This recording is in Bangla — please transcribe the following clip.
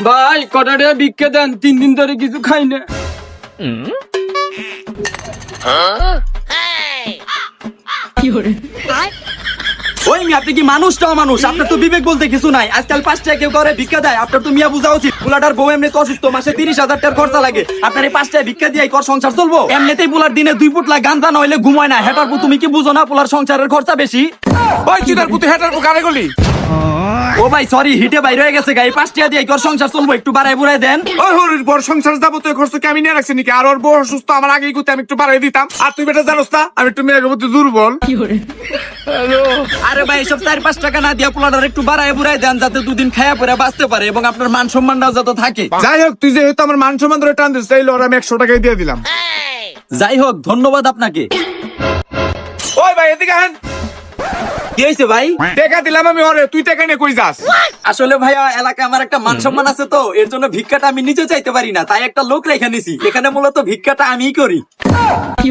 ভাই কটা টাকা ভিক্ষা দেন, 3 দিন ধরে কিছু খাই না। ওই মিয়া, আপনি কি মানুষটাও মানুষ? আপনার তো বিবেক বলতে কিছু নাই। আজকাল 5 টাকা কেউ করে ভিক্ষা দেয়? আপনার তো মিয়া বুঝা উচিত। পোলাটার বউ এমনি অসুস্থ, মাসে 30,000 টাকার খরচা লাগে। আপনার এই 5 টাকা ভিক্ষা দিয়ে কর সংসার চলবো? এমনিতেই পোলার দিনে 2 পুটলা গাঞ্জা নইলে ঘুমায় না। হেটার পু তুমি কি বুঝো না পোলার সংসারের খরচা বেশি? ওই চিতার পুতে হেটার পু কারে গলি? ও ভাই সরি, হিটে বাইরে হয়ে গেছে গাই। 5 টাকা দিয়ে কর সংসার চলবো, একটু বাড়াই বুড়াই দেন। ওই হরির বড় সংসার যাবতীয় খরচ কি আমি নিয়ে রাখছি নাকি? আর ওর বউ অসুস্থ, আমার আগেই করতে আমি একটু বাড়াই দিতাম। আর তুই বেটা জানোস না আমি একটু মেয়ের প্রতি দুর্বল। আরে ভাই এসব 4-5 টাকা না দিয়া পোলাটার একটু বাড়াই বুড়াই দেন, যাতে 2 দিন খায়া পরে বাঁচতে পারে এবং আপনার মান সম্মানটাও যাতে থাকে। যাই হোক, তুই যেহেতু আমার মান সম্মান ধরে টান দিস, তাইলে ওরা আমি 100 টাকাই দিয়ে দিলাম। যাই হোক, ধন্যবাদ আপনাকে। ওই ভাই এদিকে আহেন। কি হয়েছে ভাই? টাকা দিলাম আমি ওরে, তুই টাকা নিয়ে কই যাস? আসলে ভাইয়া এলাকায় আমার একটা মান সম্মান আছে, তো এর জন্য ভিক্ষাটা আমি নিজে চাইতে পারি না, তাই একটা লোক রেখে নিছি। এখানে মূলত ভিক্ষাটা আমিই করি। কি